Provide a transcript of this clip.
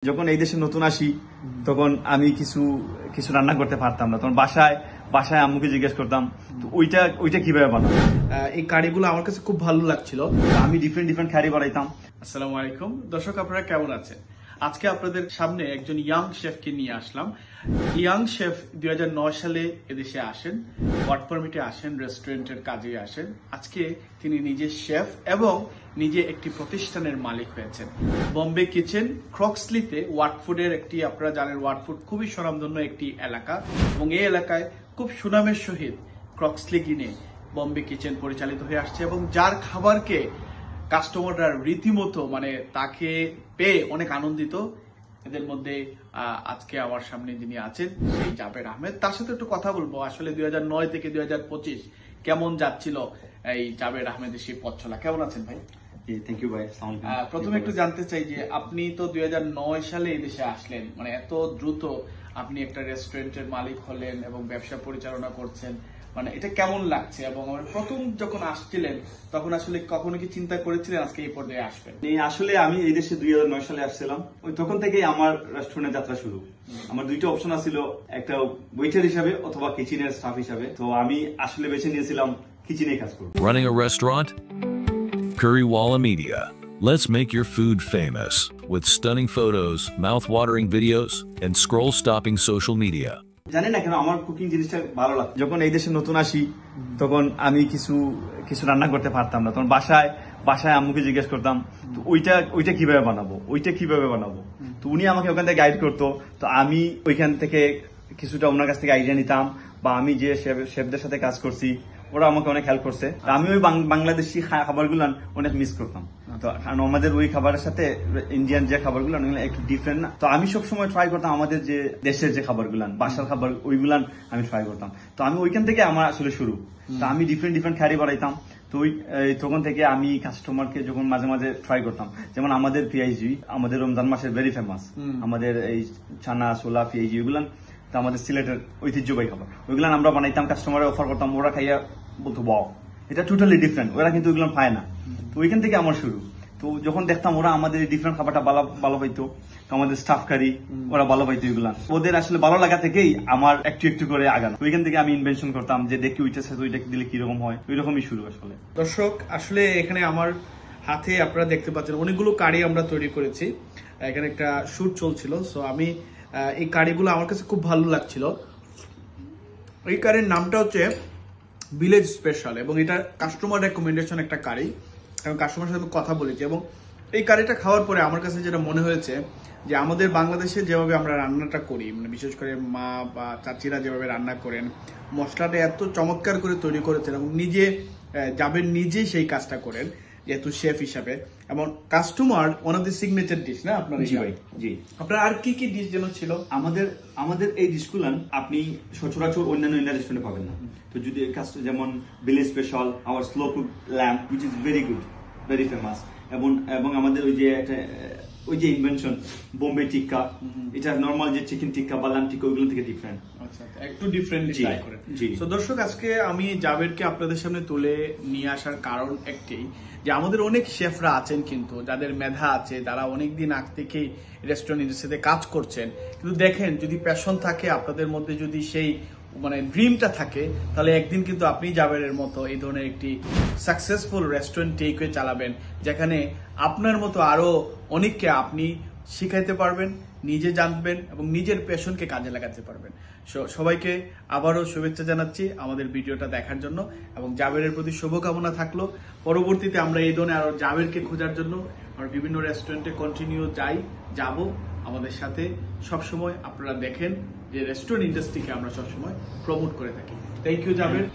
যখন এই দেশে নতুন আসি তখন আমি কিছু কিছু রান্না করতে পারতাম না, তখন বাসায় আম্মুকে জিজ্ঞেস করতাম তো ওইটা কিভাবে বানাবো। এই কারিগুলো আমার কাছে খুব ভালো লাগছিল। আমি ডিফারেন্ট কারি বানাইতাম। আসসালামু আলাইকুম দর্শক, আপনারা কেমন আছেন? আজকে আপনাদের সামনে একজন ইয়াং শেফকে নিয়ে আসলাম। ইয়াং শেফ 2009 সালে এদেশে আসেন, ওয়ার্ক পারমিটে আসেন, রেস্টুরেন্টের কাজে আসেন। আজকে তিনি নিজে শেফ এবং নিজে একটি প্রতিষ্ঠানের মালিক হয়েছেন। বোম্বে কিচেন, ক্রক্সলিতে ওয়াটফুডের একটি, আপনারা জানেন ওয়াটফুড খুবই স্বনামধন্য একটি এলাকা এবং এই এলাকায় খুব সুনামের সহিত ক্রক্সলি কিনে বোম্বে কিচেন পরিচালিত হয়ে আসছে এবং যার খাবারকে কাস্টমাররা রীতিমতো তাকে পেয়ে অনেক আনন্দিত। এদের মধ্যে আজকে আমার সামনে যিনি আছেন সেই জাবের আহমেদ, তার সাথে একটু কথা বলবো আসলে 2009 থেকে 2025 কেমন যাচ্ছিল এই জাবের আহমেদের সেই পথ চলা। কেমন আছেন ভাই? থ্যাংক ইউ ভাই। প্রথমে একটু জানতে চাই যে আপনি তো 2009 সালে এই দেশে আসলেন, এত দ্রুত আপনি একটা রেস্টুরেন্টের মালিক হলেন এবং ব্যবসা পরিচালনা করছেন, এটা কেমন লাগছে? এবং প্রথম যখন আসছিলেন তখন আসলে কখনো কি চিন্তা করেছিলেন আজকে এই পর্যায়ে আসবেন? আসলে আমি এই দেশে 2009 সালে আসছিলাম, ওই তখন থেকেই আমার রেস্টুরেন্টের যাত্রা শুরু। আমার দুইটা অপশন ছিল, একটা ওয়েটার হিসাবে অথবা কিচেনের স্টাফ হিসাবে। তো আমি আসলে বেছে নিয়েছিলাম কিচেনে কাজ করব। Running a restaurant? Currywalla Media. Let's make your food famous with stunning photos, mouth-watering videos, and scroll-stopping social media. জানি না কেন আমার কুকিং জিনিসটা ভালো লাগে। যখন এই দেশে নতুন আসি তখন আমি কিছু রান্না করতে পারতাম না, তখন বাসায় আম্মুকে জিজ্ঞেস করতাম তো ওইটা কিভাবে বানাবো। তো উনি আমাকে ওখান থেকে গাইড করতো। তো আমি ওইখান থেকে কিছুটা ওনার কাছ থেকে আইডিয়া নিতাম, বা আমি যে শেফদের সাথে কাজ করছি ওরা আমাকে অনেক হেল্প করছে। আমি ওই বাংলাদেশি খাবারগুলো অনেক মিস করতাম। তো কারণ আমাদের ওই খাবারের সাথে ইন্ডিয়ান যে খাবারগুলো একটু ডিফারেন্ট না। তো আমি সবসময় ট্রাই করতাম আমাদের যে দেশের যে খাবারগুলো, বাসার খাবার, ওইগুলান আমি ট্রাই করতাম। তো আমি ওইখান থেকে আমার আসলে শুরু। তো আমি ডিফারেন্ট কারি বানাইতাম। তো তখন থেকে আমি কাস্টমারকে যখন মাঝে মাঝে ট্রাই করতাম, যেমন আমাদের পিআইজি আমাদের রমজান মাসের ভেরি ফেমাস, আমাদের এই চানা ছোলা পিআইজি ওইগুলান আমাদের সিলেটের ঐতিহ্যবাহী খাবার, ওইগুলো আমরা বানাইতাম, কাস্টমারে অফার করতাম, ওরা খাইয়া বলতো ওয়াও এটা টোটালি ডিফারেন্ট, ওরা কিন্তু ওইগুলো পায় না। তো ওইখান থেকে আমার শুরু। তো যখন দেখতাম ওরা আমাদের ডিফারেন্ট খাবারটা ভালো পাইতো, তো আমাদের স্টাফ কারি ওরা ভালো পাইতো, এগুলা ওদের আসলে ভালো লাগা থেকেই আমার একটু করে আগানো। ওইখান থেকে আমি ইনভেনশন করতাম যে দেখি ওইটার সাথে ওইটা দিলে কিরকম হয়, ওইরকমই শুরু আসলে। দর্শক আসলে এখানে আমার হাতে আপনারা দেখতে পাচ্ছেন অনেকগুলো কারি আমরা তৈরি করেছি, এখানে একটা শুট চলছিল। সো আমি এই কারিগুলো আমার কাছে খুব ভালো লাগছিল। এই কারির নামটা হচ্ছে ভিলেজ স্পেশাল এবং এটা কাস্টমার রেকমেন্ডেশন একটা কারি, এবং কাস্টমারের সাথে কথা বলেছি। এবং এই কারিটা খাওয়ার পরে আমার কাছে যেটা মনে হয়েছে যে আমাদের বাংলাদেশে যেভাবে আমরা রান্নাটা করি, বিশেষ করে মা বা চাচিরা যেভাবে রান্না করেন, মশলাটা এত চমৎকার করে তৈরি করেছেন এবং নিজেই সেই কাজটা করেন যেহেতু শেফ হিসাবে। এবং customer one of the signature dish না আপনার? জি। আপনার আর কি ডিশ যেন ছিল? আমাদের এই ডিশগুলো আপনি সচরাচর অন্যান্য রেস্টুরেন্টে পাবেন না। তো যদি যেমন village special, our slow cook lamb which is very good, very famous. এবং আমাদের ওই যে ইনভেনশন বোম্বে টিক্কা, এটা নরমাল যে চিকেন টিক্কা বা ল্যাম্প টিক্কা ওইগুলো থেকে ডিফারেন্ট, একটু ডিফারেন্ট ট্রাই করেন। তো দর্শক আজকে আমি জাবেরকে আপনাদের সামনে তুলে নিয়ে আসার কারণ একটাই, যে আমাদের অনেক শেফরা আছেন কিন্তু যাদের মেধা আছে, তারা অনেকদিন আগ থেকেই রেস্টুরেন্ট ইন্ডাস্ট্রিতে কাজ করছেন, কিন্তু দেখেন যদি প্যাশন থাকে আপনাদের মধ্যে, যদি সেই ড্রিমটা থাকে, তাহলে একদিন কিন্তু আপনি জাবেরের মতো এই ধরনের একটি সাকসেসফুল রেস্টুরেন্ট টেকওয়ে চালাবেন, যেখানে আপনার মতো আরো অনেককে আপনি শিখাইতে পারবেন, নিজে জানবেন এবং নিজের প্যাশনকে কাজে লাগাতে পারবেন। সবাইকে আবারও শুভেচ্ছা জানাচ্ছি আমাদের ভিডিওটা দেখার জন্য, এবং জাবেরের প্রতি শুভকামনা থাকলো। পরবর্তীতে আমরা এই ধরনের আরো জাবেরকে খোঁজার জন্য আমরা বিভিন্ন রেস্টুরেন্টে কন্টিনিউ যাব আমাদের সাথে। সবসময় আপনারা দেখেন যে রেস্টুরেন্ট ইন্ডাস্ট্রিকে আমরা সবসময় প্রমোট করে থাকি। Thank you Jaber.